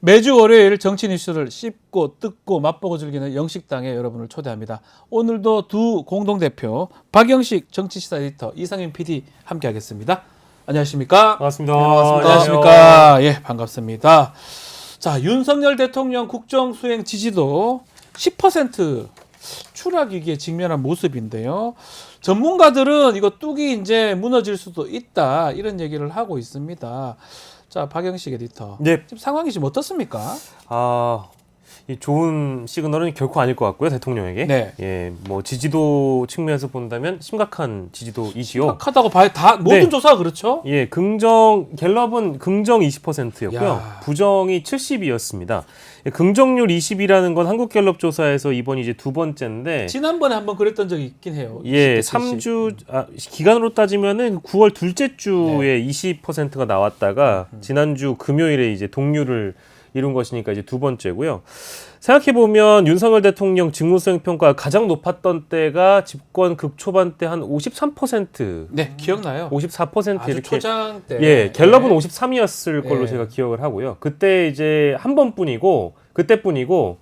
매주 월요일 정치 뉴스를 씹고 뜯고 맛보고 즐기는 영식당에 여러분을 초대합니다. 오늘도 두 공동대표 박영식 정치시사 에디터 이상윤 PD 함께하겠습니다. 안녕하십니까? 반갑습니다. 네, 반갑습니다. 안녕하십니까? 예, 반갑습니다. 자, 윤석열 대통령 국정수행 지지도 10% 추락 위기에 직면한 모습인데요. 전문가들은 이거 뚝이 이제 무너질 수도 있다 이런 얘기를 하고 있습니다. 자, 박영식 에디터. 네. 지금 상황이 지금 어떻습니까? 이 좋은 시그널은 결코 아닐 것 같고요, 대통령에게. 네. 예, 뭐 지지도 측면에서 본다면 심각한 지지도이지요. 심각하다고 봐야 다 모든 네. 조사가 그렇죠? 예, 갤럽은 긍정 20%였고요. 야. 부정이 70이었습니다. 긍정률 20이라는 건 한국갤럽 조사에서 이번이 이제 두 번째인데 지난번에 한번 그랬던 적이 있긴 해요. 예, 20대 3주 기간으로 따지면은 9월 둘째 주에 20%가 나왔다가 지난주 금요일에 이제 동률을 이룬 것이니까 이제 두 번째고요. 생각해 보면 윤석열 대통령 직무수행 평가가 가장 높았던 때가 집권 극초반 때 한 53%, 네, 기억나요. 54% 아주 이렇게 초장 때. 예, 갤럽은 네. 53이었을 걸로 예. 제가 기억을 하고요. 그때 이제 한 번뿐이고 그때뿐이고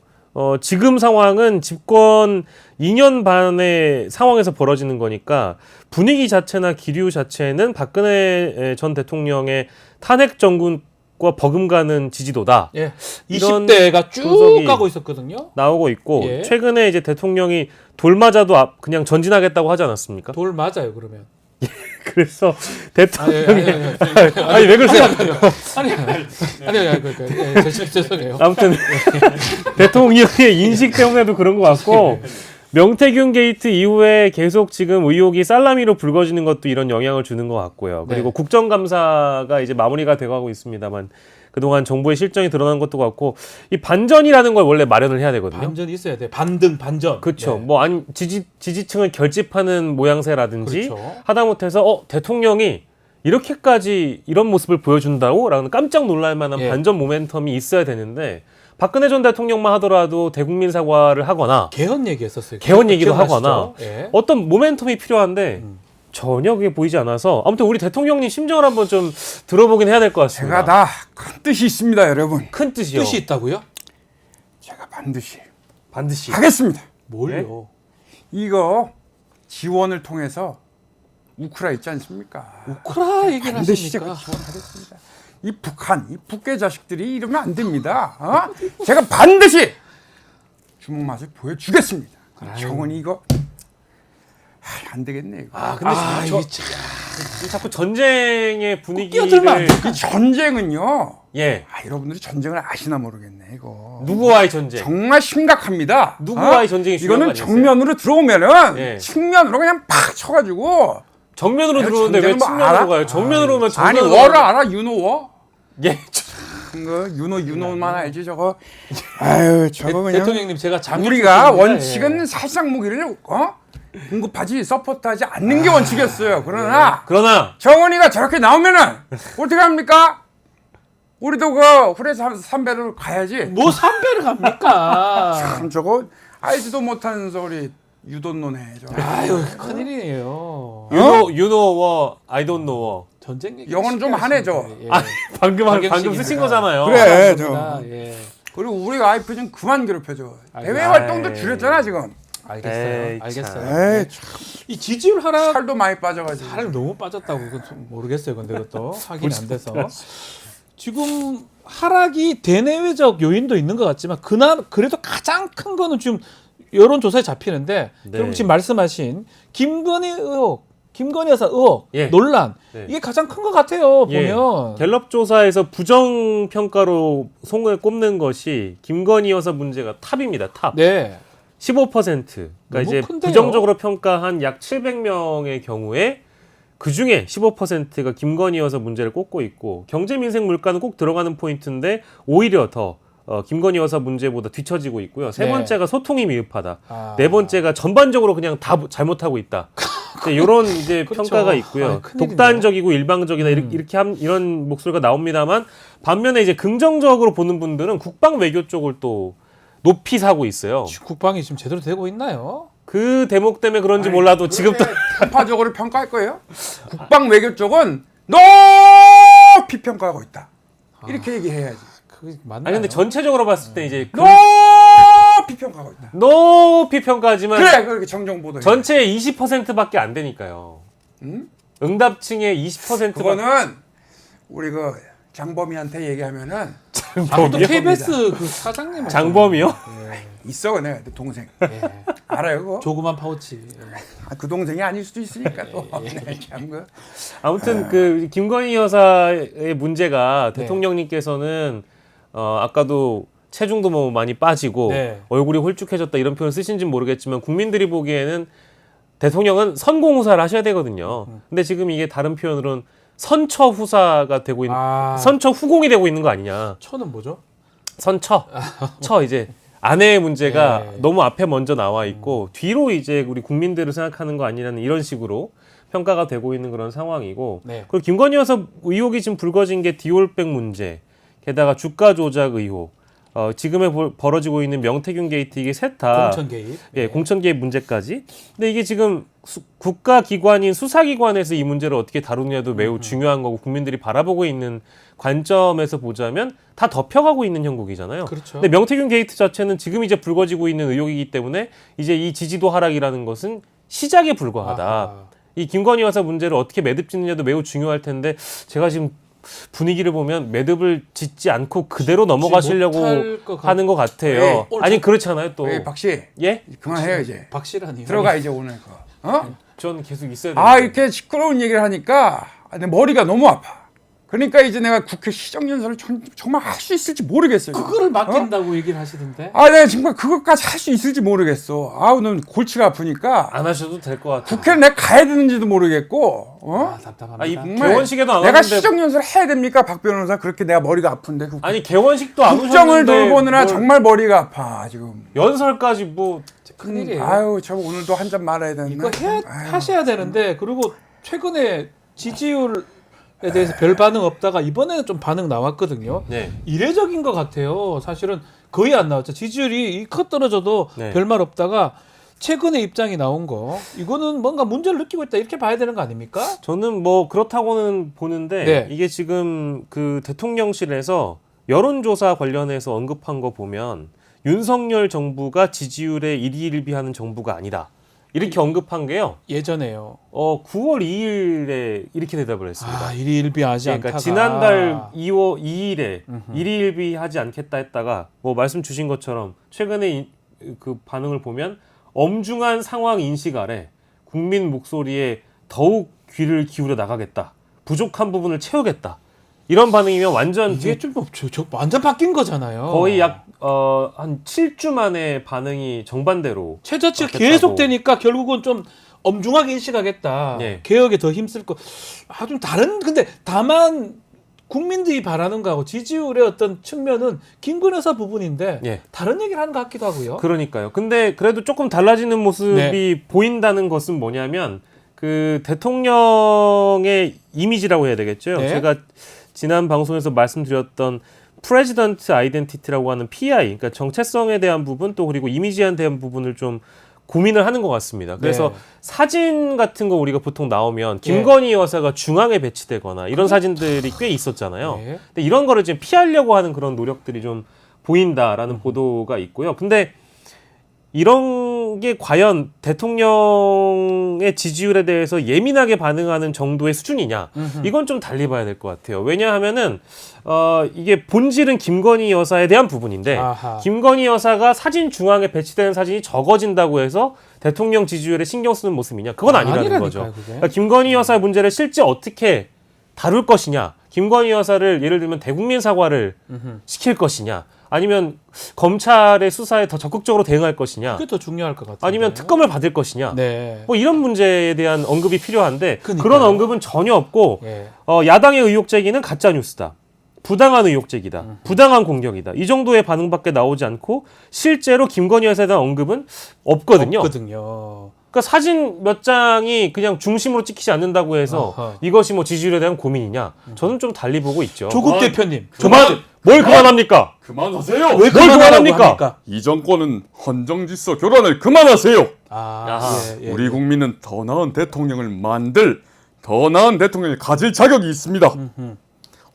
지금 상황은 집권 2년 반의 상황에서 벌어지는 거니까 분위기 자체나 기류 자체는 박근혜 전 대통령의 탄핵 정권과 버금가는 지지도다. 예. 이런 20대가 쭉 분석이 가고 있었거든요. 나오고 있고 예. 최근에 이제 대통령이 돌 맞아도 그냥 전진하겠다고 하지 않았습니까? 돌 맞아요, 그러면. 그래서 대통령이 아니, 왜 그러세요? 아니, 죄송해요. 아무튼 대통령의 인식 때문에도 그런 것 같고 명태균 게이트 이후에 계속 지금 의혹이 살라미로 불거지는 것도 이런 영향을 주는 것 같고요. 그리고 네. 국정감사가 이제 마무리가 돼가고 있습니다만 그동안 정부의 실정이 드러난 것도 같고 이 반전이라는 걸 원래 마련을 해야 되거든요. 반전이 있어야 돼. 반등, 반전. 그렇죠. 네. 뭐 아니 지지층을 결집하는 모양새라든지 그렇죠. 하다못해서 대통령이 이렇게까지 이런 모습을 보여준다고? 라는 깜짝 놀랄 만한 예. 반전 모멘텀이 있어야 되는데 박근혜 전 대통령만 하더라도 대국민 사과를 하거나 개헌 얘기했었어요. 개헌 얘기도 기억나시죠? 하거나 예. 어떤 모멘텀이 필요한데 전혀 그게 보이지 않아서 아무튼 우리 대통령님 심정을 한번 좀 들어보긴 해야 될 것 같습니다. 제가 다 큰 뜻이 있습니다, 여러분. 큰 뜻이요. 뜻이 있다고요? 제가 반드시 반드시. 하겠습니다. 뭘요? 이거 지원을 통해서 우크라 있지 않습니까? 우크라 얘기를 반드시 제가 하십니까? 지원하겠습니다. 이 북한, 이 북괴 자식들이 이러면 안 됩니다. 제가 반드시 주먹 맛을 보여주겠습니다. 정원이 이거 안 되겠네 이거. 근데 이게 참 자꾸 전쟁의 분위기를 끼어들면 안 돼. 이 전쟁은요. 예. 여러분들이 전쟁을 아시나 모르겠네 이거. 누구와의 전쟁? 정말 심각합니다. 누구와의 전쟁이 중요한 이거는 거 아니었어요? 정면으로 들어오면은 예. 측면으로 그냥 팍 쳐가지고. 정면으로 내가 들어오는데 왜 전쟁을 뭐 측면으로 알아? 가요? 정면으로 오면 아니 정면으로 워를 알아? 유노워? 예. 그 유노만 알지 저거. 아유 저거 그냥. 대통령님 제가 장교 우리가 출신입니다. 원칙은 살상 무기를 공급하지 서포트하지 않는 게 원칙이었어요. 그러나 그러나 정원이가 저렇게 나오면은 어떻게 합니까? 우리도 그 후레 삼배를 가야지. 뭐 삼배를 갑니까? 참 저거 알지도 못하는 소리 유돈노네 저거. 아유, 큰일이에요. you know war, I don't know war. 전쟁 얘기. 영어는 좀 하네, 저. 예. 방금 박영식입니다. 쓰신 거잖아요. 그래. 감사합니다. 예. 그리고 우리 와이프 좀 그만 괴롭혀줘. 대외 아이. 활동도 줄였잖아 지금. 알겠어요. 에이, 알겠어요. 에이 이 지지율 하락 살도 많이 빠져가지고. 살 너무 빠졌다고 그건 좀 모르겠어요. 근데 그것도 확인이 안 돼서 지금 하락이 대내외적 요인도 있는 것 같지만 그래도 가장 큰 거는 지금 여론조사에 잡히는데 네. 그럼 지금 말씀하신 김건희 여사 의혹 예. 논란 네. 이게 가장 큰 것 같아요. 예. 보면 갤럽 조사에서 부정 평가로 송을 꼽는 것이 김건희 여사 문제가 탑입니다. 탑. 네 15%. 그러니까 너무 이제 큰데요? 부정적으로 평가한 약 700명의 경우에 그 중에 15%가 김건희 여사 문제를 꼽고 있고 경제 민생 물가는 꼭 들어가는 포인트인데 오히려 더 김건희 여사 문제보다 뒤처지고 있고요. 세 네. 번째가 소통이 미흡하다. 아. 네 번째가 전반적으로 그냥 다 잘못하고 있다. 이런 이제 그렇죠. 평가가 있고요. 아이, 큰일이네. 독단적이고 일방적이다 이런 목소리가 나옵니다만 반면에 이제 긍정적으로 보는 분들은 국방 외교 쪽을 또 높이 사고 있어요. 국방이 지금 제대로 되고 있나요? 그 대목 때문에 그런지 몰라도 지금도 편파적으로 평가할 거예요. 국방 외교 쪽은 높이 평가하고 있다. 이렇게 얘기해야지. 그게 맞나요? 아니 근데 전체적으로 봤을 때 이제 높이 평가하고 있다. 높이 평가하지만 그래, 그렇게 정정보도. 전체의 20%밖에 안 되니까요. 응? 응답층의 20%가 그거는 우리 그 장범이한테 얘기하면은 아, 또 KBS 그 사장님 장범이요? 있어, 내가 내 동생. 예. 알아요, 그거? 조그만 파우치. 예. 아, 그 동생이 아닐 수도 있으니까 또. 네, 참 그. 아무튼 그 김건희 여사의 문제가 네. 대통령님께서는 아까도 체중도 뭐 많이 빠지고 네. 얼굴이 홀쭉해졌다 이런 표현 쓰신지는 모르겠지만 국민들이 보기에는 대통령은 선공후사를 하셔야 되거든요. 근데 지금 이게 다른 표현으로는 선처후사가 되고 있는 선처후공이 되고 있는 거 아니냐. 처는 뭐죠? 처 이제 아내의 문제가 네. 너무 앞에 먼저 나와 있고 뒤로 이제 우리 국민들을 생각하는 거 아니라는 이런 식으로 평가가 되고 있는 그런 상황이고 네. 그리고 김건희 여사 의혹이 지금 불거진 게 디올백 문제 게다가 주가 조작 의혹 지금에 벌어지고 있는 명태균 게이트 이게 셋 다 공천 개입. 예, 공천 개입 문제까지. 근데 이게 지금 국가기관인 수사기관에서 이 문제를 어떻게 다루느냐도 매우 중요한 거고 국민들이 바라보고 있는 관점에서 보자면 다 덮여가고 있는 형국이잖아요. 그렇죠. 근데 명태균 게이트 자체는 지금 이제 불거지고 있는 의혹이기 때문에 이제 이 지지도 하락이라는 것은 시작에 불과하다. 아하. 이 김건희 여사 문제를 어떻게 매듭 짓느냐도 매우 중요할 텐데 제가 지금 분위기를 보면 매듭을 짓지 않고 그대로 넘어가시려고 못할 것 하는 것 같아요. 네. 아니 그렇잖아요 또. 박 씨, 예? 그만해요 이제. 박실하니. 들어가 이제 오늘 거. 어? 전 계속 있어야 돼요. 아, 이렇게 시끄러운 얘기를 하니까 내 머리가 너무 아파. 그러니까 이제 내가 국회 시정연설을 정말 할 수 있을지 모르겠어요. 그거를 맡긴다고 얘기를 하시던데. 아, 내가 정말 그것까지 할 수 있을지 모르겠어. 아우, 넌 골치가 아프니까 안 하셔도 될 것 같아요. 국회를 내가 가야 되는지도 모르겠고, 아, 답답합니다. 이 정말 개원식에도 안 내가 왔는데 시정연설 해야 됩니까, 박 변호사? 그렇게 내가 머리가 아픈데 아니 개원식도 안 국정을 오셨는데 돌보느라 뭘 정말 머리가 아파 지금. 연설까지 뭐 큰일이에요. 아유, 저 오늘도 한 잔 말아야 되는데. 이거 하셔야 되는데 그리고 최근에 지지율에 대해서 별 반응 없다가 이번에는 좀 반응 나왔거든요. 네. 이례적인 것 같아요. 사실은 거의 안 나왔죠. 지지율이 이컷 떨어져도 네. 별말 없다가 최근에 입장이 나온 거 이거는 뭔가 문제를 느끼고 있다 이렇게 봐야 되는 거 아닙니까? 저는 뭐 그렇다고는 보는데 네. 이게 지금 그 대통령실에서 여론조사 관련해서 언급한 거 보면 윤석열 정부가 지지율에 일희일비하는 정부가 아니다. 이렇게 언급한 게요. 예전에요. 9월 2일에 이렇게 대답을 했습니다. 아, 일희일비하지 그러니까 않다가 지난달 2일에 일희일비하지 않겠다 했다가 뭐 말씀 주신 것처럼 최근에 그 반응을 보면 엄중한 상황 인식 아래 국민 목소리에 더욱 귀를 기울여 나가겠다. 부족한 부분을 채우겠다. 이런 반응이면 완전 이게 좀 완전 바뀐 거잖아요. 거의 약 한 7주 만에 반응이 정반대로 최저치가 바뀌었다고. 계속되니까 결국은 좀 엄중하게 인식하겠다. 예. 개혁에 더 힘쓸 거. 아, 좀 다른 근데 다만 국민들이 바라는 거하고 지지율의 어떤 측면은 김건희 여사 부분인데 예. 다른 얘기를 하는 것 같기도 하고요. 그러니까요. 근데 그래도 조금 달라지는 모습이 네. 보인다는 것은 뭐냐면 그 대통령의 이미지라고 해야 되겠죠. 네. 제가 지난 방송에서 말씀드렸던 프레지던트 아이덴티티라고 하는 PI, 그러니까 정체성에 대한 부분 또 그리고 이미지에 대한 부분을 좀 고민을 하는 것 같습니다. 그래서 네. 사진 같은 거 우리가 보통 나오면 김건희 여사가 중앙에 배치되거나 이런 사진들이 꽤 있었잖아요. 네. 근데 이런 거를 지금 피하려고 하는 그런 노력들이 좀 보인다라는 보도가 있고요. 근데 이런 게 과연 대통령의 지지율에 대해서 예민하게 반응하는 정도의 수준이냐? 이건 좀 달리 봐야 될 것 같아요. 왜냐하면은 이게 본질은 김건희 여사에 대한 부분인데 아하. 김건희 여사가 사진 중앙에 배치되는 사진이 적어진다고 해서 대통령 지지율에 신경 쓰는 모습이냐? 그건 아니라는 아니라니까요, 거죠. 그게. 그러니까 김건희 여사의 문제를 실제 어떻게 다룰 것이냐? 김건희 여사를 예를 들면 대국민 사과를 시킬 것이냐? 아니면 검찰의 수사에 더 적극적으로 대응할 것이냐? 그게 더 중요할 것 같아요. 아니면 특검을 받을 것이냐? 네. 뭐 이런 문제에 대한 언급이 필요한데 그러니까요. 그런 언급은 전혀 없고 예. 야당의 의혹 제기는 가짜 뉴스다. 부당한 의혹 제기다. 부당한 공격이다. 이 정도의 반응밖에 나오지 않고 실제로 김건희 여사에 대한 언급은 없거든요. 없거든요. 그러니까 사진 몇 장이 그냥 중심으로 찍히지 않는다고 해서 아하. 이것이 뭐 지지율에 대한 고민이냐? 저는 좀 달리 보고 있죠. 조국 대표님. 뭘 그만합니까? 그만하세요. 왜 뭘 그만하라고 그만합니까? 합니까? 이 정권은 헌정질서 교란을 그만하세요. 아, 예, 예. 우리 국민은 더 나은 대통령을 만들, 더 나은 대통령을 가질 자격이 있습니다.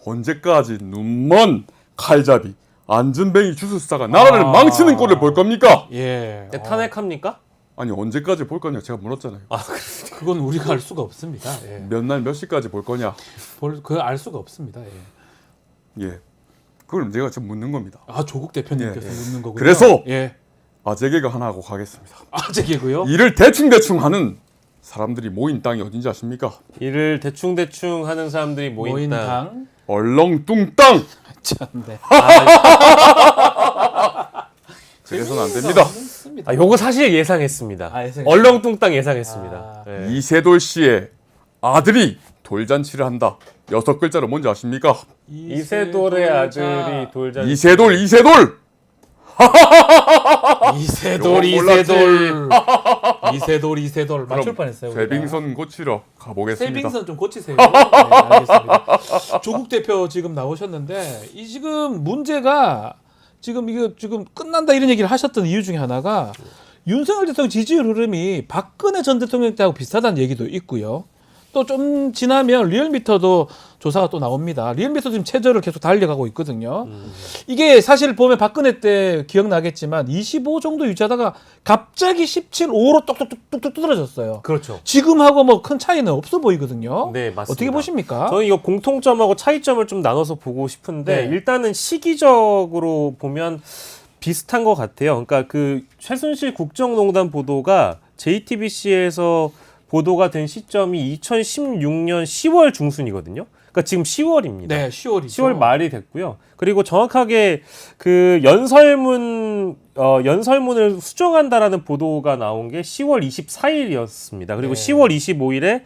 언제까지 눈먼 칼잡이 안전뱅이 주술사가 나라를 망치는 꼴을 볼 겁니까? 예. 탄핵합니까? 아니 언제까지 볼 거냐 제가 물었잖아요. 그건 우리가 알 수가 없습니다. 예. 몇 날 몇 시까지 볼 거냐? 그걸 알 수가 없습니다. 예. 예, 그걸 제가 지금 묻는 겁니다. 아, 조국 대표님께서 예. 묻는 거군요. 그래서 예. 아재 개그 하나 하고 가겠습니다. 아재 개그요? 일을 대충 하는 사람들이 모인 땅이 어딘지 아십니까? 일을 대충 하는 사람들이 모인 땅. 당. 얼렁뚱땅. 참, 네. 그래서는 안 됩니다. 아, 요거 사실 예상했습니다. 예상했어요? 얼렁뚱땅 예상했습니다. 예. 이세돌 씨의 아들이 돌잔치를 한다. 6글자로 뭔지 아십니까? 이세돌의 아들이 돌잔치. 이세돌. 이세돌 맞출 뻔했어요. 우리가. 쇠빙선 고치러 가보겠습니다. 쇠빙선 좀 고치세요. 네, 알겠습니다. 조국 대표 지금 나오셨는데 이 지금 문제가 지금 이거 지금 끝난다 이런 얘기를 하셨던 이유 중에 하나가 윤석열 대통령 지지율 흐름이 박근혜 전 대통령 때하고 비슷하다는 얘기도 있고요. 또 좀 지나면 리얼미터도 조사가 또 나옵니다. 리얼미터 지금 최저를 계속 달려가고 있거든요. 이게 사실 보면 박근혜 때 기억나겠지만 25 정도 유지하다가 갑자기 17, 5로 똑똑똑똑 떨어졌어요. 그렇죠. 지금하고 뭐 큰 차이는 없어 보이거든요. 네, 맞습니다. 어떻게 보십니까? 저는 이거 공통점하고 차이점을 좀 나눠서 보고 싶은데 네. 일단은 시기적으로 보면 비슷한 것 같아요. 그러니까 그 최순실 국정농단 보도가 JTBC에서 보도가 된 시점이 2016년 10월 중순이거든요. 그러니까 지금 10월입니다. 네, 10월이죠. 10월 말이 됐고요. 그리고 정확하게 그 연설문을 수정한다라는 보도가 나온 게 10월 24일이었습니다. 그리고 네. 10월 25일에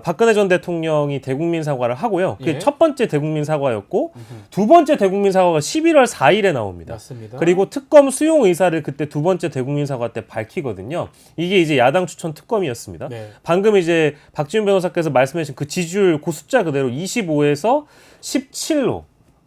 박근혜 전 대통령이 대국민 사과를 하고요. 그게 예. 첫 번째 대국민 사과였고 두 번째 대국민 사과가 11월 4일에 나옵니다. 맞습니다. 그리고 특검 수용 의사를 그때 두 번째 대국민 사과 때 밝히거든요. 이게 이제 야당 추천 특검이었습니다. 네. 방금 이제 박지훈 변호사께서 말씀하신 그 지지율 그 숫자 그대로 25에서 17로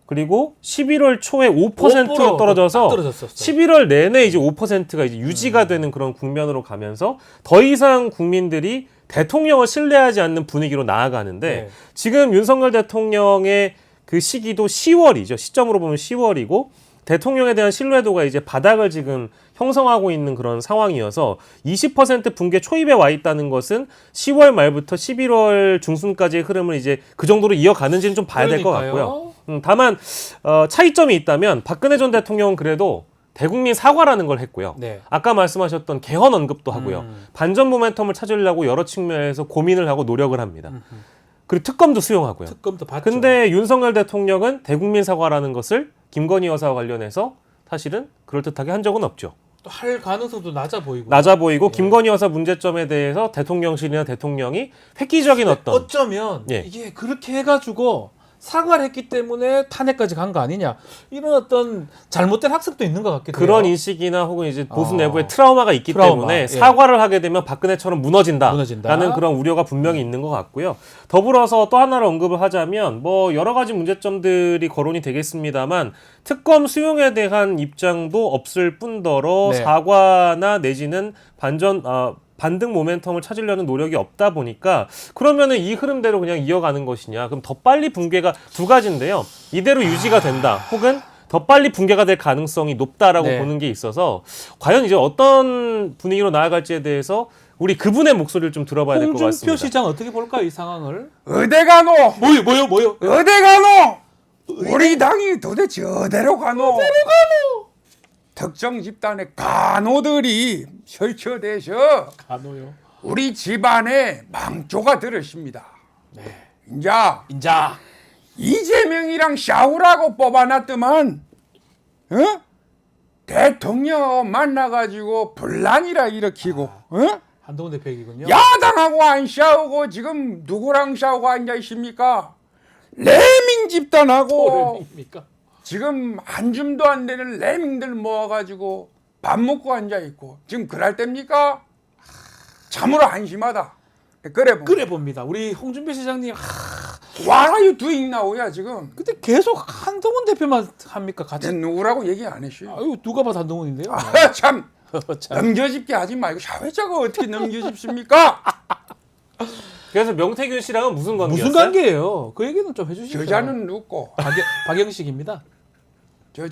그리고 11월 초에 5%로 떨어져서 딱 떨어졌었어요. 11월 내내 이제 5%가 이제 유지가 되는 그런 국면으로 가면서 더 이상 국민들이 대통령을 신뢰하지 않는 분위기로 나아가는데 네. 지금 윤석열 대통령의 그 시기도 10월이죠. 시점으로 보면 10월이고 대통령에 대한 신뢰도가 이제 바닥을 지금 형성하고 있는 그런 상황이어서 20% 붕괴 초입에 와 있다는 것은 10월 말부터 11월 중순까지의 흐름을 이제 그 정도로 이어가는지는 좀 봐야 될 것 같고요. 다만 차이점이 있다면 박근혜 전 대통령은 그래도 대국민 사과라는 걸 했고요. 네. 아까 말씀하셨던 개헌 언급도 하고요. 반전 모멘텀을 찾으려고 여러 측면에서 고민을 하고 노력을 합니다. 그리고 특검도 수용하고요. 특검도 봤죠. 근데 윤석열 대통령은 대국민 사과라는 것을 김건희 여사와 관련해서 사실은 그럴듯하게 한 적은 없죠. 또 할 가능성도 낮아 보이고. 낮아 보이고 김건희 여사 문제점에 대해서 대통령실이나 대통령이 획기적인 어떤 어쩌면 예. 이게 그렇게 해가지고 사과를 했기 때문에 탄핵까지 간 거 아니냐 이런 어떤 잘못된 학습도 있는 것 같기도 해요. 그런 인식이나 혹은 이제 보수 내부에 트라우마가 있기 트라우마, 때문에 예. 사과를 하게 되면 박근혜처럼 무너진다라는 무너진다. 그런 우려가 분명히 있는 것 같고요. 더불어서 또 하나를 언급을 하자면 뭐 여러 가지 문제점들이 거론이 되겠습니다만 특검 수용에 대한 입장도 없을 뿐더러 네. 사과나 내지는 반등 모멘텀을 찾으려는 노력이 없다 보니까 그러면은 이 흐름대로 그냥 이어가는 것이냐. 그럼 더 빨리 붕괴가 두 가지인데요. 이대로 유지가 된다. 혹은 더 빨리 붕괴가 될 가능성이 높다라고 네. 보는 게 있어서 과연 이제 어떤 분위기로 나아갈지에 대해서 우리 그분의 목소리를 좀 들어봐야 될 것 홍준표 같습니다. 시장 어떻게 볼까요, 이 상황을? 어디 가노? 뭐요? 어디 가노? 우리 당이 도대체 어디로 가노? 특정 집단의 간호들이 설쳐대서 간호요. 우리 집안에 망조가 들으십니다. 네. 인자 이재명이랑 샤우라고 뽑아놨더만 대통령 만나가지고 분란이라 일으키고 한동훈 대표 얘기군요. 야당하고 안 싸우고 지금 누구랑 싸우고 앉아 있습니까? 레밍 집단하고 입니까? 지금 한 줌도 안 되는 레밍들 모아가지고 밥 먹고 앉아 있고 지금 그럴 때입니까? 참으로 한심하다. 그래 봅니다. 우리 홍준표 시장님. What are you doing now야 지금? 근데 계속 한동훈 대표만 합니까? 같이. 누구라고 얘기 안 했어요. 아유, 누가 봐도 한동훈인데요. 참 참. 넘겨짚게 하지 말고 사회자가 어떻게 넘겨짚습니까? 그래서 명태균 씨랑은 무슨 관계였어요? 무슨 관계예요? 그 얘기는 좀 해주시죠. 저자는 눕고 박영식입니다. 저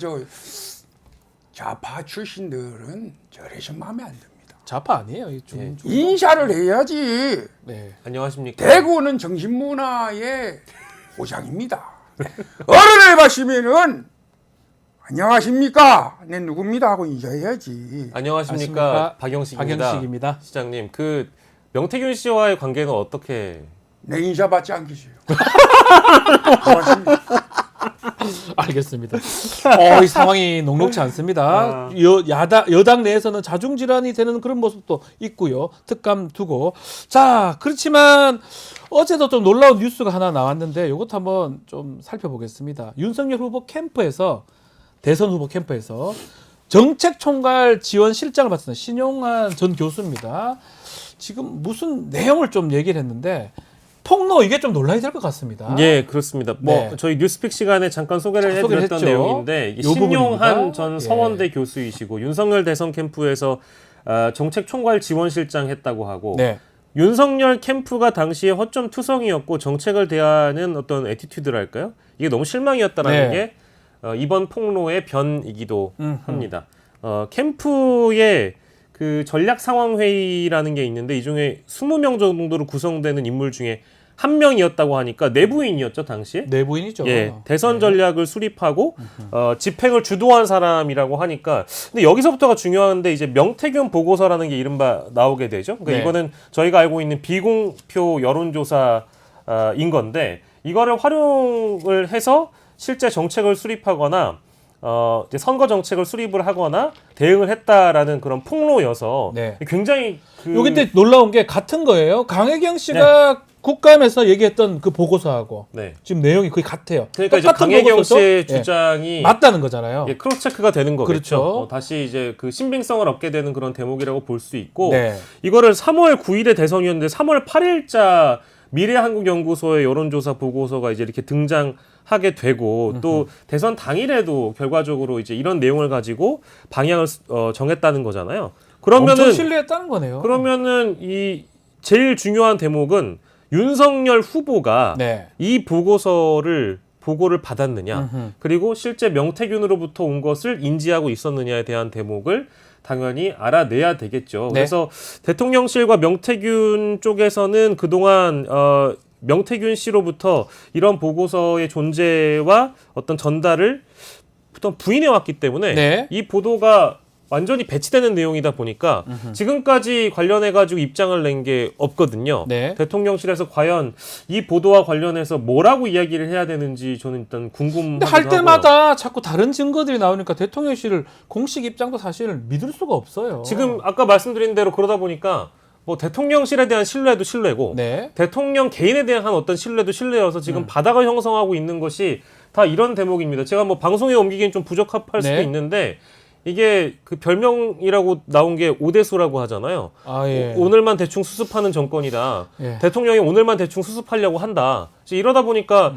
좌파 출신들은 저래서 마음에 안 듭니다. 좌파 아니에요. 이 예. 인사를 해야지. 네. 안녕하십니까. 대구는 정신문화의 고장입니다. 어른을 봤으면은 안녕하십니까? 내 누굽니다 하고 인사해야지. 안녕하십니까. 안녕하십니까. 박영식입니다. 박영식입니다. 시장님, 그 명태균 씨와의 관계는 어떻게? 내 인사 받지 않겠어요. 고맙습니다. 알겠습니다. 이 상황이 녹록치 않습니다. 여당 내에서는 자중질환이 되는 그런 모습도 있고요. 특감 두고. 자, 그렇지만 어제도 좀 놀라운 뉴스가 하나 나왔는데 이것도 한번 좀 살펴보겠습니다. 윤석열 후보 캠프에서 대선 후보 캠프에서 정책총괄 지원 실장을 맡은 신용환 전 교수입니다. 지금 무슨 내용을 좀 얘기를 했는데 폭로 이게 좀 논란이 될 것 같습니다. 예, 그렇습니다. 뭐 네. 저희 뉴스픽 시간에 잠깐 소개를 소개를 해드렸던 했죠. 내용인데 이게 요 신용한 부분입니다. 전 예. 서원대 교수이시고 윤석열 대선 캠프에서 정책총괄 지원실장 했다고 하고 네. 윤석열 캠프가 당시에 허점 투성이었고 정책을 대하는 어떤 애티튜드랄까요? 이게 너무 실망이었다라는 네. 게 이번 폭로의 변이기도 합니다. 캠프의 그 전략 상황 회의라는 게 있는데 이 중에 20명 정도로 구성되는 인물 중에 한 명이었다고 하니까 내부인이었죠 당시에. 내부인이죠. 예, 대선 전략을 수립하고 집행을 주도한 사람이라고 하니까 근데 여기서부터가 중요한데 이제 명태균 보고서라는 게 이른바 나오게 되죠. 그러니까 네. 이거는 저희가 알고 있는 비공표 여론조사인 건데 이거를 활용을 해서 실제 정책을 수립하거나 이제 선거 정책을 수립을 하거나 대응을 했다라는 그런 폭로여서 네. 굉장히 여기인데 놀라운 게 같은 거예요. 강혜경 씨가 국감에서 얘기했던 그 보고서하고 네. 지금 내용이 거의 같아요. 그러니까 이제 똑같은 강혜경 보고서죠? 씨의 예. 주장이 맞다는 거잖아요. 예, 크로스 체크가 되는 거겠죠. 그렇죠. 다시 이제 그 신빙성을 얻게 되는 그런 대목이라고 볼 수 있고 네. 이거를 3월 9일에 대선이었는데 3월 8일자 미래한국연구소의 여론조사 보고서가 이제 이렇게 등장하게 되고 또 대선 당일에도 결과적으로 이제 이런 내용을 가지고 방향을 정했다는 거잖아요. 엄청 그러면은 신뢰했다는 거네요. 그러면은 이 제일 중요한 대목은 윤석열 후보가 네. 이 보고를 받았느냐 그리고 실제 명태균으로부터 온 것을 인지하고 있었느냐에 대한 대목을 당연히 알아내야 되겠죠. 네. 그래서 대통령실과 명태균 쪽에서는 그동안 명태균 씨로부터 이런 보고서의 존재와 어떤 전달을 보통 부인해 왔기 때문에 네. 이 보도가 완전히 배치되는 내용이다 보니까 지금까지 관련해가지고 입장을 낸 게 없거든요. 네. 대통령실에서 과연 이 보도와 관련해서 뭐라고 이야기를 해야 되는지 저는 일단 궁금하기도 근데 할 하고요. 때마다 자꾸 다른 증거들이 나오니까 대통령실을 공식 입장도 사실 믿을 수가 없어요. 지금 아까 말씀드린 대로 그러다 보니까 뭐 대통령실에 대한 신뢰도 신뢰고 네. 대통령 개인에 대한 어떤 신뢰도 신뢰여서 지금 바닥을 형성하고 있는 것이 다 이런 대목입니다. 제가 뭐 방송에 옮기기엔 좀 부적합할 수도 네. 있는데 이게 그 별명이라고 나온 게 오대수라고 하잖아요. 아, 예. 오늘만 대충 수습하는 정권이다. 예. 대통령이 오늘만 대충 수습하려고 한다. 이제 이러다 보니까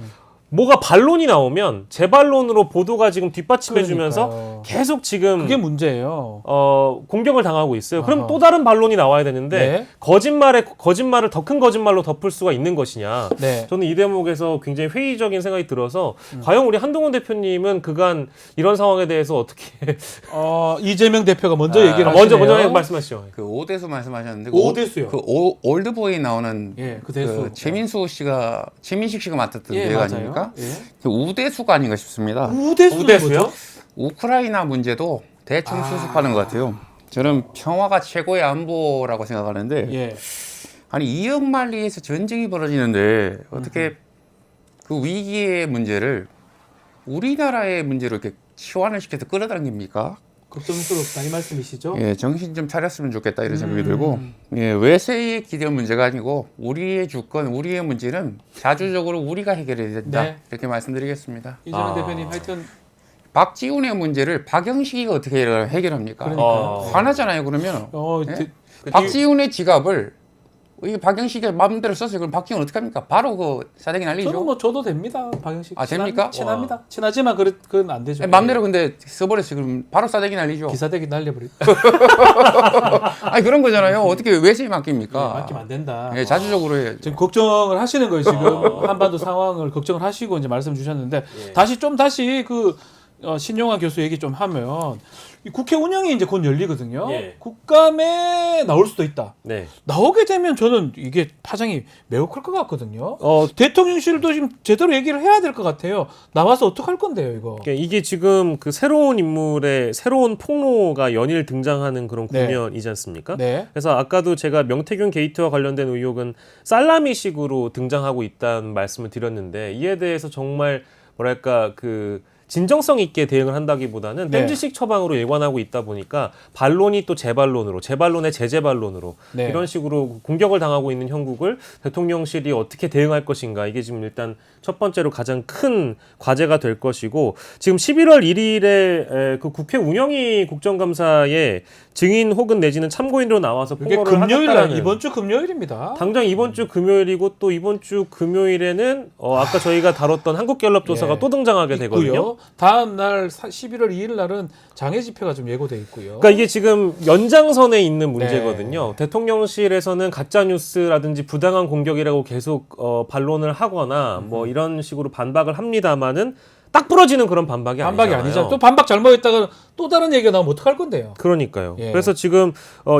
뭐가 반론이 나오면 재반론으로 보도가 지금 뒷받침해주면서 그러니까요. 계속 지금 그게 문제예요. 공격을 당하고 있어요. 그럼 아하. 또 다른 반론이 나와야 되는데 네. 거짓말을 더 큰 거짓말로 덮을 수가 있는 것이냐. 네. 저는 이 대목에서 굉장히 회의적인 생각이 들어서 과연 우리 한동훈 대표님은 그간 이런 상황에 대해서 어떻게 이재명 대표가 먼저 얘기를 먼저 하시네요. 말씀하시죠. 그 오대수 말씀하셨는데 오대수요. 올드보이 나오는 예, 그 대수. 최민식 씨가 맡았던 예, 대가 맞아요. 아닙니까? 예. 그 우대수가 아닌가 싶습니다. 우대수요? 뭐죠? 우크라이나 문제도 대충 수습하는 것 같아요. 저는 평화가 최고의 안보라고 생각하는데 예. 아니 2억 만리에서 전쟁이 벌어지는데 어떻게 그 위기의 문제를 우리나라의 문제로 이렇게 치환을 시켜서 끌어당깁니까? 걱정스럽다 이 말씀이시죠? 예, 정신 좀 차렸으면 좋겠다 이런 생각이 들고 예, 외세의 기대 문제가 아니고 우리의 주권, 우리의 문제는 자주적으로 우리가 해결해야 된다 네. 이렇게 말씀드리겠습니다. 이재명 대표님 하여튼 박지훈의 문제를 박영식이가 어떻게 해결합니까? 그러니까요. 화나잖아요. 그러면 네? 박지훈의 지갑을 이게 박영식이 마음대로 썼어요. 그럼 박지훈 어떻게 합니까? 바로 그 사대기 날리죠. 저는 뭐 줘도 됩니다. 박영식. 아, 됩니까? 친합니다. 친하지만 그건 안 되죠. 마음대로 근데 써버렸어요. 그럼 바로 사대기 날리죠. 기사대기 날려버리. 아니 그런 거잖아요. 어떻게 외세에 맡깁니까? 맡기면 안 된다. 예, 자주적으로 해야죠. 지금 걱정을 하시는 거예요. 지금 한반도 상황을 걱정을 하시고 이제 말씀 주셨는데 다시 그 신용화 교수 얘기 좀 하면 이 국회 운영이 이제 곧 열리거든요. 예. 국감에 나올 수도 있다. 네. 나오게 되면 저는 이게 파장이 매우 클 것 같거든요. 대통령실도 지금 제대로 얘기를 해야 될 것 같아요. 나와서 어떡할 건데요, 이거. 그러니까 이게 지금 그 새로운 인물의 새로운 폭로가 연일 등장하는 그런 네. 국면이지 않습니까? 네. 그래서 아까도 제가 명태균 게이트와 관련된 의혹은 살라미식으로 등장하고 있다는 말씀을 드렸는데 이에 대해서 정말 뭐랄까 그 진정성 있게 대응을 한다기보다는 네. 땜질식 처방으로 예관하고 있다 보니까 반론이 또 재반론으로, 재반론의 재재반론으로 네. 이런 식으로 공격을 당하고 있는 형국을 대통령실이 어떻게 대응할 것인가, 이게 지금 일단 첫 번째로 가장 큰 과제가 될 것이고, 지금 11월 1일에 그 국회 운영위 국정감사에 증인 혹은 내지는 참고인으로 나와서 이게 폭로를 금요일 날 하겠다라는, 이번 주 금요일입니다. 당장 이번 주 금요일이고 또 이번 주 금요일에는 아까 저희가 다뤘던 한국갤럽조사가 예. 또 등장하게 되거든요. 있고요. 다음 날 11월 2일 날은 장애 집회가 좀 예고돼 있고요. 그러니까 이게 지금 연장선에 있는 문제거든요. 대통령실에서는 가짜 뉴스라든지 부당한 공격이라고 계속 반론을 하거나 뭐 이런 식으로 반박을 합니다만은 딱 부러지는 그런 반박이 아니잖아요. 아니잖아요. 또 반박 잘못했다가 또 다른 얘기가 나오면 어떡할 건데요. 그러니까요. 예. 그래서 지금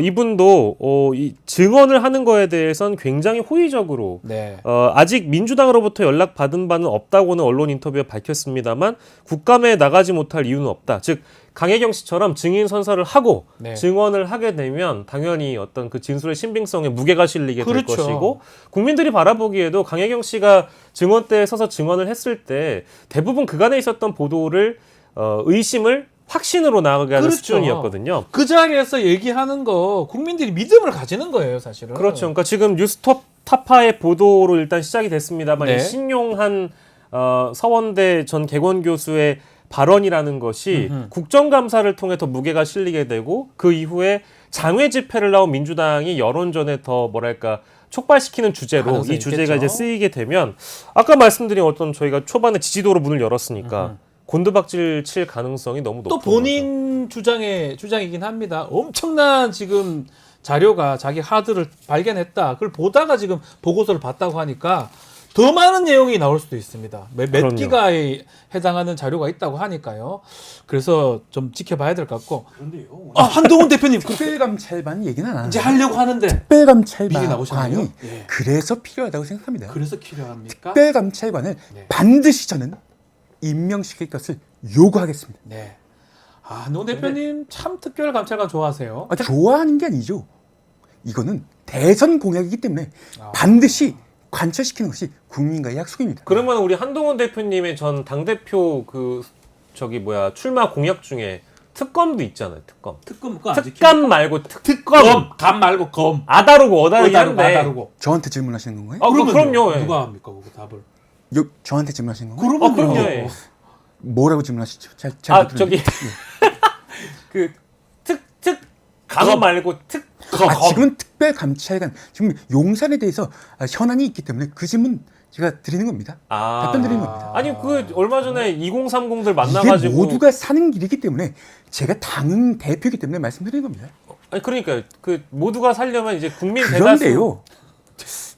이분도 이 증언을 하는 거에 대해서는 굉장히 호의적으로 네. 아직 민주당으로부터 연락 받은 바는 없다고는 언론 인터뷰에 밝혔습니다만 국감에 나가지 못할 이유는 없다. 즉 강혜경 씨처럼 증인 선서를 하고 네. 증언을 하게 되면 당연히 어떤 그 진술의 신빙성에 무게가 실리게 될 그렇죠. 것이고, 국민들이 바라보기에도 강혜경 씨가 증언대에 서서 증언을 했을 때 대부분 그간에 있었던 보도를 의심을 확신으로 나아가게 하는 그렇죠. 수준이었거든요. 그 자리에서 얘기하는 거 국민들이 믿음을 가지는 거예요, 사실은. 그렇죠. 그러니까 지금 뉴스톱 타파의 보도로 일단 시작이 됐습니다만 네. 이 신용한 서원대 전 객원 교수의 발언이라는 것이 국정감사를 통해 더 무게가 실리게 되고, 그 이후에 장외 집회를 나온 민주당이 여론전에 더 뭐랄까 촉발시키는 주제로 가능성이 이 주제가 있겠죠. 이제 쓰이게 되면, 아까 말씀드린 어떤 저희가 초반에 지지도로 문을 열었으니까 곤두박질 칠 가능성이 너무 높은 또 본인 주장이긴 합니다. 엄청난 지금 자료가 자기 하드를 발견했다. 그걸 보다가 지금 보고서를 봤다고 하니까 더 많은 내용이 나올 수도 있습니다. 몇 그럼요. 기가에 해당하는 자료가 있다고 하니까요. 그래서 좀 지켜봐야 될 것 같고. 한동훈 대표님 특별감찰반 얘기는 안 이제 하죠. 하려고 하는데 미리 특별감찰관이 나오셨네요. 예. 그래서 필요하다고 생각합니다. 그래서 필요합니까? 특별감찰관을 네. 반드시 저는 임명시킬 것을 요구하겠습니다. 네. 한동훈 대표님 참 특별감찰관 좋아하세요. 좋아하는 게 아니죠. 이거는 대선 공약이기 때문에 반드시 관철시키는 것이 국민과의 약속입니다. 그러면 우리 한동훈 대표님의 전 당대표 출마 공약 중에 특검도 있잖아요. 특검. 특검 그거 안 특감 말고 특검. 감 말고 검. 아다르고 어다르긴 한데. 아다르고. 저한테 질문하시는 건가요? 그럼요. 예. 누가 합니까? 그거 답을. 저한테 질문하시는 건가요? 그럼요. 예. 뭐라고 질문하시죠? 못 들었는데. 감 말고 지금은 특별감찰관, 지금 용산에 대해서 현안이 있기 때문에 그 질문 제가 드리는 겁니다. 답변 드리는 겁니다. 아니 얼마 전에 2030들 이게 만나가지고 모두가 사는 길이기 때문에 제가 당 대표이기 때문에 말씀드리는 겁니다. 아니 그러니까 그 모두가 살려면 이제 국민 대다수. 그런데요,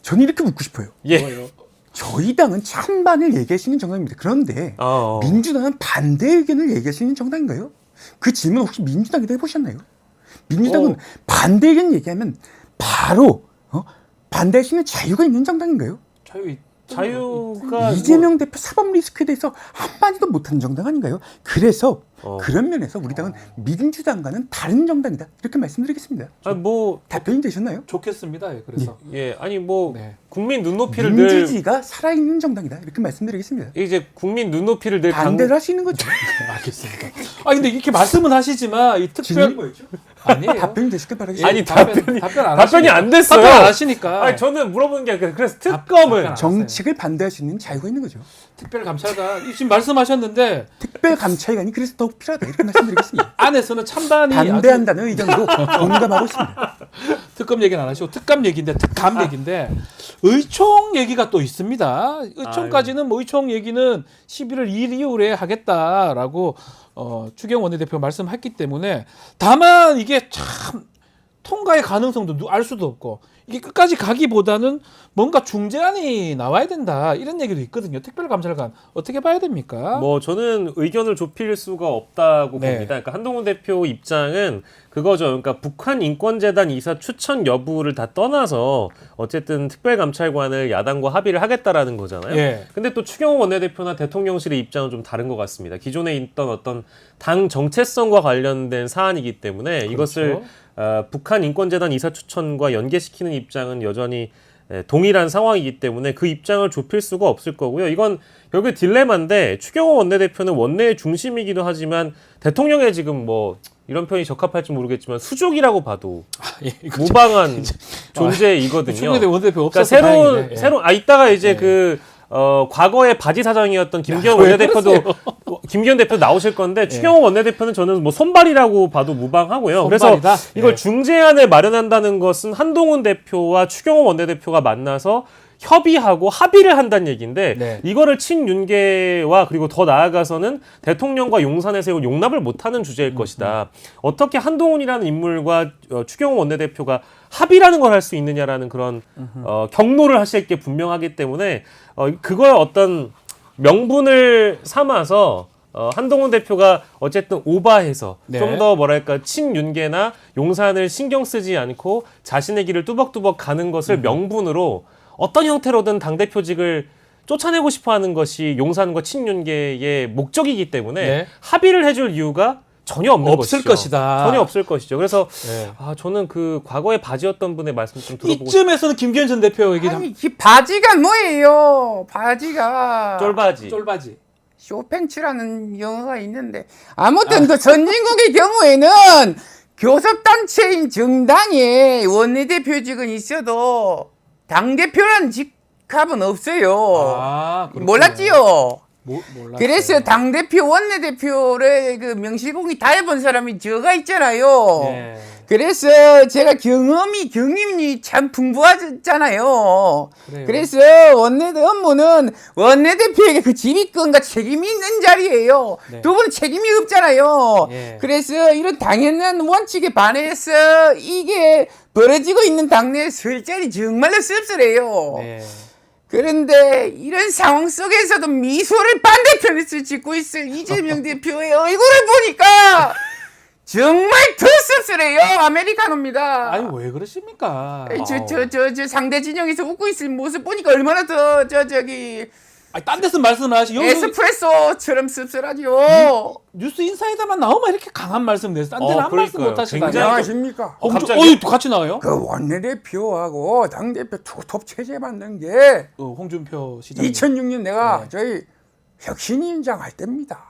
저는 이렇게 묻고 싶어요. 예. 저희 당은 찬반을 얘기하시는 정당입니다. 그런데 민주당은 반대 의견을 얘기하시는 정당인가요? 그 질문 혹시 민주당에도 해보셨나요? 민주당은 반대 의견 얘기하면 바로 반대할 수 있는 자유가 있는 정당인가요? 자유가 이재명 대표 사법 리스크에 대해서 한마디도 못하는 정당 아닌가요? 그래서 그런 면에서 우리 당은 민주당과는 다른 정당이다, 이렇게 말씀드리겠습니다. 답변이 되셨나요? 좋겠습니다. 예, 그래서. 네. 국민 눈높이를 늘 민주주의가 살아있는 정당이다, 이렇게 말씀드리겠습니다. 이제 국민 눈높이를 늘 반대를 할 수 있는 거죠. 알겠습니다. 근데 이렇게 말씀은 하시지만 이 특별 아니에요. 답변이 되시길 바라겠습니다. 아니 답변이 안 됐어요. 답변 안 하시니까. 아니 저는 물어보는 게 아니라 그래서 특검은 답변 정책을 반대할 수 있는 자유가 있는 거죠. 특별감찰관 지금 말씀하셨는데 특별감찰관이 그래서 더욱 필요하다, 이렇게 말씀드리겠습니다. 안에서는 찬반이 반대한다는 의견도 공감하고 있습니다. 특검 얘기는 안 하시고 특감 얘기인데 특감 얘기인데 의총 얘기가 또 있습니다. 의총까지는 의총 얘기는 11월 2일 이후에 하겠다라고 추경 원내대표가 말씀했기 때문에, 다만 이게 참 통과의 가능성도 알 수도 없고 이게 끝까지 가기보다는 뭔가 중재안이 나와야 된다 이런 얘기도 있거든요. 특별감찰관 어떻게 봐야 됩니까? 뭐 저는 의견을 좁힐 수가 없다고 네. 봅니다. 그러니까 한동훈 대표 입장은 그거죠. 그러니까 북한 인권재단 이사 추천 여부를 다 떠나서 어쨌든 특별감찰관을 야당과 합의를 하겠다라는 거잖아요. 예. 근데 또 추경호 원내대표나 대통령실의 입장은 좀 다른 것 같습니다. 기존에 있던 어떤 당 정체성과 관련된 사안이기 때문에 이것을 북한 인권재단 이사 추천과 연계시키는 입장은 여전히 동일한 상황이기 때문에 그 입장을 좁힐 수가 없을 거고요. 이건 결국 딜레마인데 추경호 원내대표는 원내의 중심이기도 하지만 대통령의 지금 뭐 이런 표현이 적합할지 모르겠지만 수족이라고 봐도 예, 이거 무방한 존재이거든요. 충분히 원대표 그러니까 없어서 다행이네. 예. 이따가 이제 과거의 바지 사장이었던 김기현 왜 원내대표도 김기현 대표 나오실 건데 추경호 원내대표는 저는 뭐 손발이라고 봐도 무방하고요. 손발이다? 그래서 이걸 예. 중재안을 마련한다는 것은 한동훈 대표와 추경호 원내대표가 만나서 협의하고 합의를 한다는 얘기인데 네. 이거를 친윤계와 그리고 더 나아가서는 대통령과 용산에서 이걸 용납을 못하는 주제일 것이다. 어떻게 한동훈이라는 인물과 추경호 원내대표가 합의라는 걸 할 수 있느냐라는 그런 경로를 하실 게 분명하기 때문에 그걸 어떤 명분을 삼아서 한동훈 대표가 어쨌든 오바해서 네. 좀 더 뭐랄까 친윤계나 용산을 신경 쓰지 않고 자신의 길을 뚜벅뚜벅 가는 것을 명분으로 어떤 형태로든 당대표직을 쫓아내고 싶어하는 것이 용산과 친윤계의 목적이기 때문에 네. 합의를 해줄 이유가 전혀 없는 없을 것이죠. 것이다. 전혀 없을 것이죠. 그래서 네. 저는 그 과거에 바지였던 분의 말씀 좀 들어보고 이쯤에서는 김기현 전 대표 얘기 아니, 이 바지가 뭐예요? 바지가 쫄바지. 쫄바지. 쇼팽츠라는 영어가 있는데 아무튼 그 선진국의 경우에는 교섭단체인 정당에 원내대표직은 있어도 당대표라는 직함은 없어요. 아, 그렇군요. 몰랐지요? 몰랐어요. 그래서 당대표, 원내대표를 그 명실공히 다 해본 사람이 저가 있잖아요. 네. 그래서 제가 경임이 참 풍부하잖아요. 그래요. 그래서 업무는 원내대표에게 그 지휘권과 책임이 있는 자리예요. 네. 두 분은 책임이 없잖아요. 예. 그래서 이런 당연한 원칙에 반해서 이게 벌어지고 있는 당내에 설 자리 정말로 씁쓸해요. 네. 그런데 이런 상황 속에서도 미소를 반대편에서 짓고 있을 이재명 대표의 얼굴을 보니까 정말 더 씁쓸해요. 아메리카노입니다. 아니 왜 그러십니까? 저 상대 진영에서 웃고 있을 모습 보니까 얼마나 더 아니, 딴 데서 말씀을 하시. 여기 에스프레소처럼 씁쓸하죠. 뉴스 인사이다만 나오면 이렇게 강한 말씀 내서 딴 데는 한 말씀 그러니까요. 못 하시다니. 굉장히 안녕하십니까? 갑자기? 또 같이 나와요? 그 원내대표하고 당대표 투톱 체제 만든 게 홍준표 시장. 2006년 내가 네. 저희 혁신위원장 할 때입니다.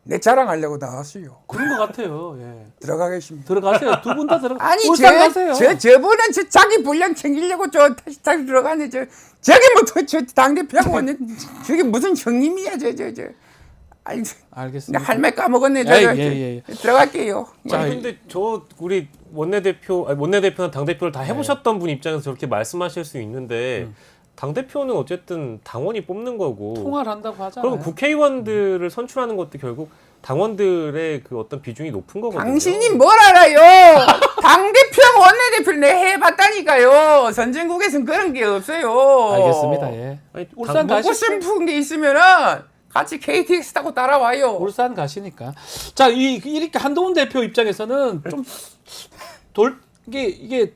내 자랑하려고 나왔어요. 그런 것 같아요. 예. 들어가겠습니다. 들어가세요. 두 분 다 들어가. 아니 울산 가세요. 저분은 저 자기 분량 챙기려고 다시 들어가네. 저게 저 당대표하고 왔네. 저게 무슨 형님이야 저. 아니 알겠습니다. 할 말 까먹었네. 예. 들어갈게요. 자, 아니, 근데 우리 원내대표나 당대표를 다 해보셨던 분 입장에서 저렇게 말씀하실 수 있는데 당대표는 어쨌든 당원이 뽑는 거고 통화를 한다고 하잖아요. 그럼 국회의원들을 선출하는 것도 결국 당원들의 그 어떤 비중이 높은 거거든요. 당신이 뭘 알아요? 당대표하고 원내대표를 내 해봤다니까요. 선진국에서는 그런 게 없어요. 알겠습니다. 예. 아니, 울산 먹고 가시죠. 싶은 게 있으면은 같이 KTX 타고 따라와요. 울산 가시니까. 자, 이렇게 한동훈 대표 입장에서는 좀 이게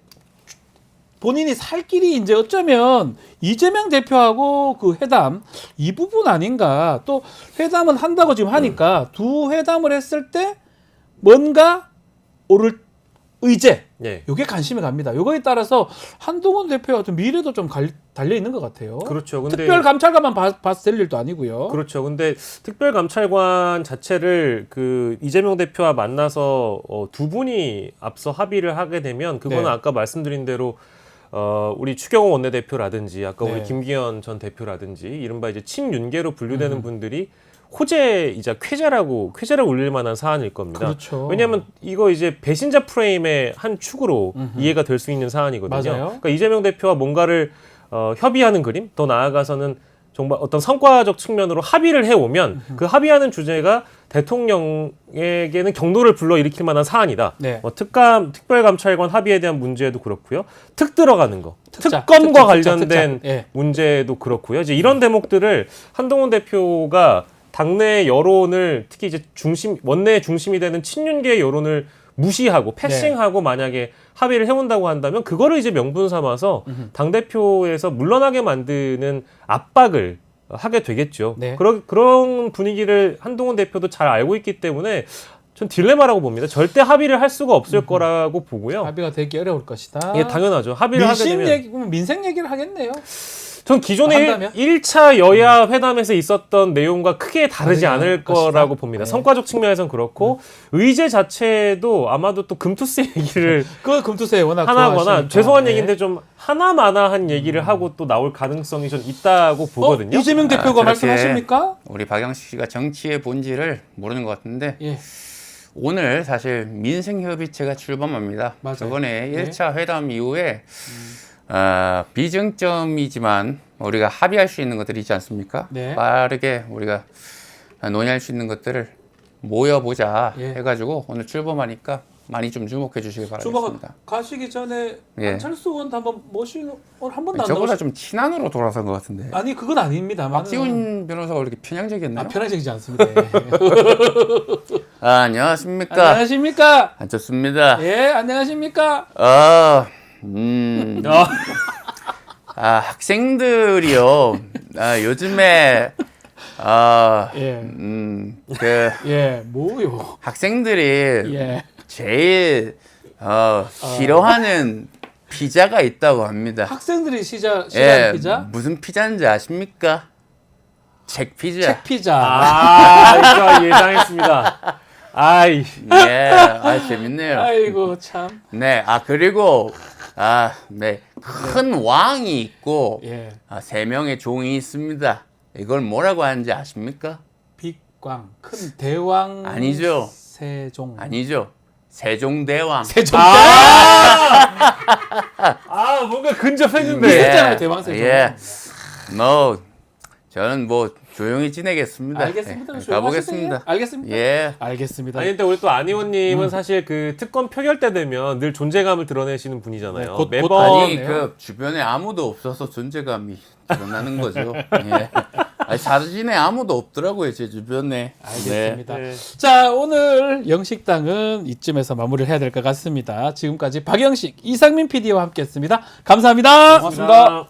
본인이 살 길이 이제 어쩌면 이재명 대표하고 그 회담 이 부분 아닌가. 또 회담은 한다고 지금 하니까 두 회담을 했을 때 뭔가 오를 의제. 예. 요게 관심이 갑니다. 요거에 따라서 한동훈 대표의 어떤 미래도 좀 달려 있는 것 같아요. 그렇죠. 근데 특별 감찰관만 봐서 될 일도 아니고요. 그렇죠. 근데 특별감찰관 자체를 그 이재명 대표와 만나서 두 분이 앞서 합의를 하게 되면 그거는 네. 아까 말씀드린 대로 우리 추경호 원내대표라든지 아까 네. 우리 김기현 전 대표라든지 이른바 이제 친윤계로 분류되는 분들이 호재이자 쾌재를 올릴 만한 사안일 겁니다. 그렇죠. 왜냐하면 이거 이제 배신자 프레임의 한 축으로 이해가 될 수 있는 사안이거든요. 맞아요. 그러니까 이재명 대표와 뭔가를 협의하는 그림, 더 나아가서는 정말 어떤 성과적 측면으로 합의를 해오면 그 합의하는 주제가 대통령에게는 경로를 불러일으킬 만한 사안이다. 네. 뭐 특별감찰관 합의에 대한 문제도 그렇고요. 특 들어가는 거, 특자, 특검과 특자. 관련된 예. 문제도 그렇고요. 이제 이런 대목들을 한동훈 대표가 당내 여론을 특히 이제 원내의 중심이 되는 친윤계의 여론을 무시하고 패싱하고 만약에 합의를 해온다고 한다면 그거를 이제 명분 삼아서 당 대표에서 물러나게 만드는 압박을 하게 되겠죠. 네. 그런 분위기를 한동훈 대표도 잘 알고 있기 때문에 전 딜레마라고 봅니다. 절대 합의를 할 수가 없을 거라고 보고요. 합의가 되기 어려울 것이다. 이게 당연하죠. 합의를 하게 민심 되면 얘기, 민생 얘기를 하겠네요. 전 기존의 한다면? 1차 여야 회담에서 있었던 내용과 크게 다르지 않을 것이다. 거라고 봅니다. 네. 성과적 측면에서는 그렇고 의제 자체도 아마도 또 금투세 얘기를 그 금투세 워낙 하나거나 좋아하시니까. 죄송한 네. 얘기인데 좀 하나마나한 얘기를 하고 또 나올 가능성이 좀 있다고 보거든요. 이재명 대표가 저렇게 말씀하십니까? 우리 박영식 씨가 정치의 본질을 모르는 것 같은데 예. 오늘 사실 민생협의체가 출범합니다. 맞아요. 저번에 네. 1차 회담 이후에 비쟁점이지만 우리가 합의할 수 있는 것들이 있지 않습니까? 네. 빠르게 우리가 논의할 수 있는 것들을 모여보자 예. 해가지고 오늘 출범하니까 많이 좀 주목해 주시기 주먹 바라겠습니다. 가시기 전에 예. 안철수 의원도 한번 모시는 오늘 한 번도 안 저보다 나오시... 좀 친한으로 돌아선 것 같은데. 아니 그건 아닙니다. 박지훈 변호사가 왜 이렇게 편향적이었나요? 편하지 않습니다. 안녕하십니까? 안녕하십니까? 안좋습니다. 예, 안녕하십니까? 학생들이요. 요즘에 예, 예, 뭐요? 학생들이 예, 제일 싫어하는 피자가 있다고 합니다. 학생들이 시작한 피자? 무슨 피자인지 아십니까? 책 피자. 책 피자. 이거 예상했습니다. 아이. 재밌네요. 아이고 참. 네, 그리고 네, 큰 왕이 있고 예, 3명의 종이 있습니다. 이걸 뭐라고 하는지 아십니까? 빅광, 큰 대왕. 아니죠. 세종. 아니죠. 세종대왕. 세종. 뭔가 근접했는데. 비슷했잖아요, 대왕 세종. 저는 조용히 지내겠습니다. 알겠습니다. 예, 조용하시세요. 가보겠습니다. 알겠습니다. 예. 알겠습니다. 아니 근데 우리 또 안 의원님은 사실 그 특검 표결 때 되면 늘 존재감을 드러내시는 분이잖아요. 네, 곧 매번 아니 주변에 아무도 없어서 존재감이 드러나는 거죠. 예. 사진에 아무도 없더라고요, 제 주변에. 알겠습니다. 네. 자, 오늘 영식당은 이쯤에서 마무리를 해야 될 것 같습니다. 지금까지 박영식, 이상민 PD와 함께했습니다. 감사합니다. 고맙습니다.